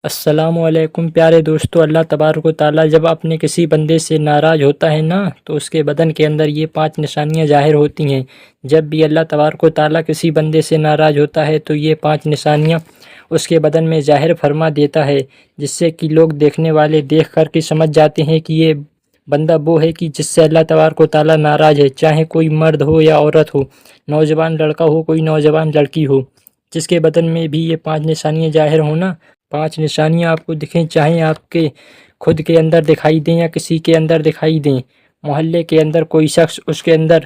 السلام علیکم پیارے دوستو، اللہ تبارک و تعالیٰ جب اپنے کسی بندے سے ناراض ہوتا ہے نا تو اس کے بدن کے اندر یہ 5 نشانیاں ظاہر ہوتی ہیں۔ جب بھی اللہ تبارک و تعالیٰ کسی بندے سے ناراض ہوتا ہے تو یہ 5 نشانیاں اس کے بدن میں ظاہر فرما دیتا ہے، جس سے کہ لوگ دیکھنے والے دیکھ کر کے سمجھ جاتے ہیں کہ یہ بندہ وہ ہے کہ جس سے اللہ تبارک و تعالیٰ ناراض ہے، چاہے کوئی مرد ہو یا عورت ہو، نوجوان لڑکا ہو کوئی نوجوان لڑکی ہو، جس کے بدن میں بھی یہ 5 نشانیاں ظاہر ہونا، 5 نشانیاں آپ کو دکھیں، چاہے آپ کے خود کے اندر دکھائی دیں یا کسی کے اندر دکھائی دیں، محلے کے اندر کوئی شخص اس کے اندر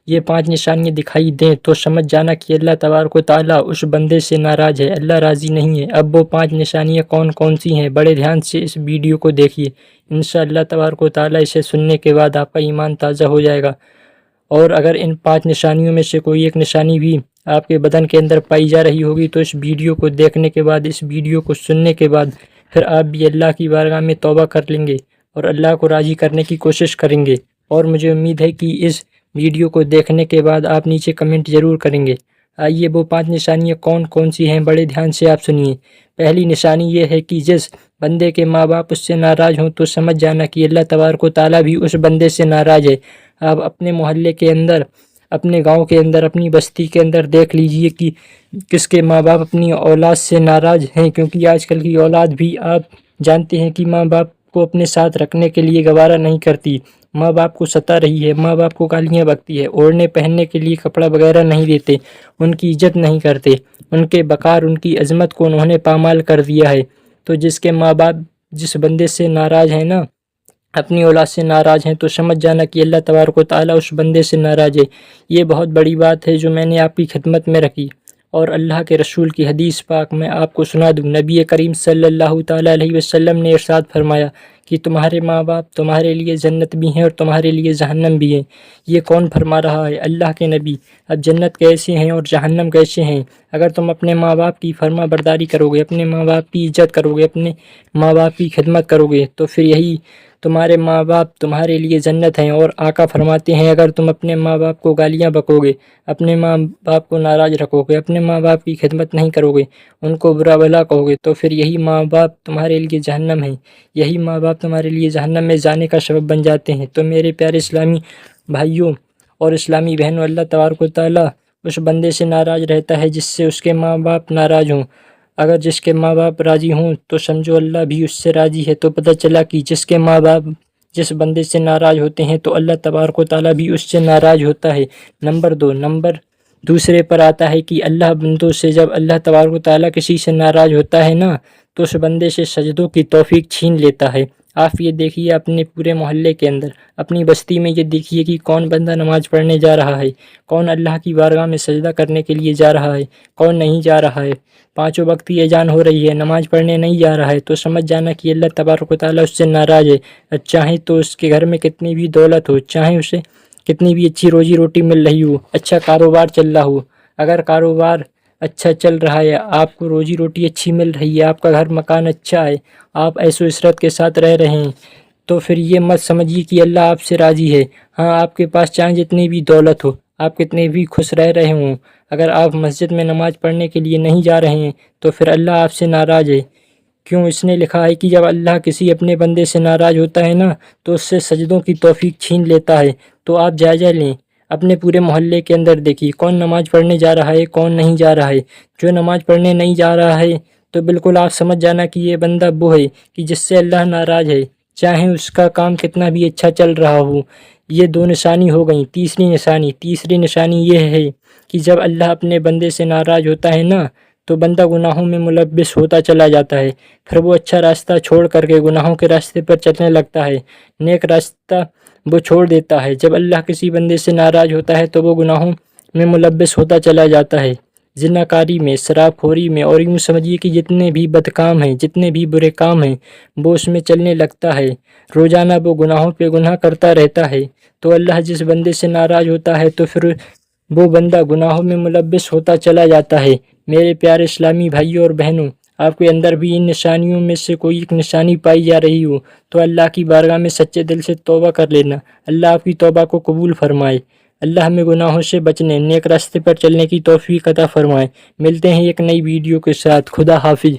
یہ 5 نشانیاں دکھائی دیں تو سمجھ جانا کہ اللہ تبارک و تعالیٰ اس بندے سے ناراض ہے، اللہ راضی نہیں ہے۔ اب وہ 5 نشانیاں کون کون سی ہیں، بڑے دھیان سے اس ویڈیو کو دیکھیے، انشاءاللہ تبارک و تعالیٰ اسے سننے کے بعد آپ کا ایمان تازہ ہو جائے گا۔ اور اگر ان 5 نشانیوں میں سے کوئی ایک نشانی بھی آپ کے بدن کے اندر پائی جا رہی ہوگی تو اس ویڈیو کو دیکھنے کے بعد، اس ویڈیو کو سننے کے بعد پھر آپ بھی اللہ کی بارگاہ میں توبہ کر لیں گے اور اللہ کو راضی کرنے کی کوشش کریں گے، اور مجھے امید ہے کہ اس ویڈیو کو دیکھنے کے بعد آپ نیچے کمنٹ ضرور کریں گے۔ آئیے وہ 5 نشانیاں کون کون سی ہیں، بڑے دھیان سے آپ سنیے۔ پہلی نشانی یہ ہے کہ جس بندے کے ماں باپ اس سے ناراض ہوں تو سمجھ جانا کہ اللہ تبارک و تعالیٰ بھی اس بندے سے ناراض ہے۔ آپ اپنے محلے کے اندر، اپنے گاؤں کے اندر، اپنی بستی کے اندر دیکھ لیجئے کہ کس کے ماں باپ اپنی اولاد سے ناراض ہیں، کیونکہ آج کل کی اولاد بھی آپ جانتے ہیں کہ ماں باپ کو اپنے ساتھ رکھنے کے لیے گوارا نہیں کرتی، ماں باپ کو ستا رہی ہے، ماں باپ کو گالیاں بکتی ہے، اوڑھنے پہننے کے لیے کپڑا وغیرہ نہیں دیتے، ان کی عزت نہیں کرتے، ان کے وقار، ان کی عظمت کو انہوں نے پامال کر دیا ہے۔ تو جس کے ماں باپ جس بندے سے ناراض ہیں نا، اپنی اولاد سے ناراض ہیں، تو سمجھ جانا کہ اللہ تبارک و تعالیٰ اس بندے سے ناراض ہے۔ یہ بہت بڑی بات ہے جو میں نے آپ کی خدمت میں رکھی، اور اللہ کے رسول کی حدیث پاک میں آپ کو سنا دوں۔ نبی کریم صلی اللہ تعالیٰ علیہ وسلم نے ارشاد فرمایا کہ تمہارے ماں باپ تمہارے لیے جنت بھی ہیں اور تمہارے لیے جہنم بھی ہیں۔ یہ کون فرما رہا ہے؟ اللہ کے نبی۔ اب جنت کیسے ہیں اور جہنم کیسے ہیں؟ اگر تم اپنے ماں باپ کی فرما برداری کرو گے، اپنے ماں باپ کی عزت کرو گے، اپنے ماں باپ کی خدمت کرو گے، تو پھر یہی تمہارے ماں باپ تمہارے لیے جنت ہیں۔ اور آقا فرماتے ہیں اگر تم اپنے ماں باپ کو گالیاں بکو گے، اپنے ماں باپ کو ناراض رکھو گے، اپنے ماں باپ کی خدمت نہیں کرو گے، ان کو برا بھلا کہو گے، تو پھر یہی ماں باپ تمہارے لیے جہنم ہیں، یہی ماں باپ تمہارے لیے جہنم میں جانے کا سبب بن جاتے ہیں۔ تو میرے پیارے اسلامی بھائیوں اور اسلامی بہنوں، اللہ تبارک و تعالیٰ اس بندے سے ناراض رہتا ہے جس سے اس کے ماں باپ ناراض ہوں۔ اگر جس کے ماں باپ راضی ہوں تو سمجھو اللہ بھی اس سے راضی ہے۔ تو پتہ چلا کہ جس کے ماں باپ جس بندے سے ناراض ہوتے ہیں تو اللہ تبارک و تعالیٰ بھی اس سے ناراض ہوتا ہے۔ نمبر 2، نمبر دوسرے پر آتا ہے کہ اللہ بندوں سے جب اللہ تبارک و تعالیٰ کسی سے ناراض ہوتا ہے نا تو اس بندے سے سجدوں کی توفیق چھین لیتا ہے۔ آپ یہ دیکھیے اپنے پورے محلے کے اندر، اپنی بستی میں یہ دیکھیے کہ کون بندہ نماز پڑھنے جا رہا ہے، کون اللہ کی بارگاہ میں سجدہ کرنے کے لیے جا رہا ہے، کون نہیں جا رہا ہے۔ 5 وقت کی اذان ہو رہی ہے، نماز پڑھنے نہیں جا رہا ہے، تو سمجھ جانا کہ اللہ تبارک و تعالیٰ اس سے ناراض ہے۔ چاہے تو اس کے گھر میں کتنی بھی دولت ہو، چاہے اسے کتنی بھی اچھی روزی روٹی مل رہی ہو، اچھا کاروبار چل رہا ہو، اگر کاروبار اچھا چل رہا ہے، آپ کو روزی روٹی اچھی مل رہی ہے، آپ کا گھر مکان اچھا ہے، آپ عیش و عشرت کے ساتھ رہ رہے ہیں، تو پھر یہ مت سمجھیے کہ اللہ آپ سے راضی ہے۔ ہاں، آپ کے پاس چاہے جتنی بھی دولت ہو، آپ کتنے بھی خوش رہ رہے ہوں، اگر آپ مسجد میں نماز پڑھنے کے لیے نہیں جا رہے ہیں تو پھر اللہ آپ سے ناراض ہے۔ کیوں؟ اس نے لکھا ہے کہ جب اللہ کسی اپنے بندے سے ناراض ہوتا ہے نا تو اس سے سجدوں کی توفیق چھین لیتا ہے۔ تو آپ جائزہ لیں، اپنے پورے محلے کے اندر دیکھیے کون نماز پڑھنے جا رہا ہے، کون نہیں جا رہا ہے۔ جو نماز پڑھنے نہیں جا رہا ہے تو بالکل آپ سمجھ جانا کہ یہ بندہ وہ ہے کہ جس سے اللہ ناراض ہے، چاہے اس کا کام کتنا بھی اچھا چل رہا ہو۔ یہ 2 نشانی ہو گئیں۔ تیسری نشانی یہ ہے کہ جب اللہ اپنے بندے سے ناراض ہوتا ہے نا تو بندہ گناہوں میں ملوث ہوتا چلا جاتا ہے، پھر وہ اچھا راستہ چھوڑ کر کے گناہوں کے راستے پر چلنے لگتا ہے، نیک راستہ وہ چھوڑ دیتا ہے۔ جب اللہ کسی بندے سے ناراض ہوتا ہے تو وہ گناہوں میں ملوث ہوتا چلا جاتا ہے، زنا کاری میں، شراب خوری میں، اور یوں سمجھیے کہ جتنے بھی بد کام ہیں، جتنے بھی برے کام ہیں وہ اس میں چلنے لگتا ہے، روزانہ وہ گناہوں پہ گناہ کرتا رہتا ہے۔ تو اللہ جس بندے سے ناراض ہوتا ہے تو پھر وہ بندہ گناہوں میں ملوث ہوتا چلا جاتا ہے۔ میرے پیارے اسلامی بھائیوں اور بہنوں، آپ کے اندر بھی ان نشانیوں میں سے کوئی ایک نشانی پائی جا رہی ہو تو اللہ کی بارگاہ میں سچے دل سے توبہ کر لینا، اللہ آپ کی توبہ کو قبول فرمائے، اللہ ہمیں گناہوں سے بچنے، نیک راستے پر چلنے کی توفیق عطا فرمائے۔ ملتے ہیں ایک نئی ویڈیو کے ساتھ، خدا حافظ۔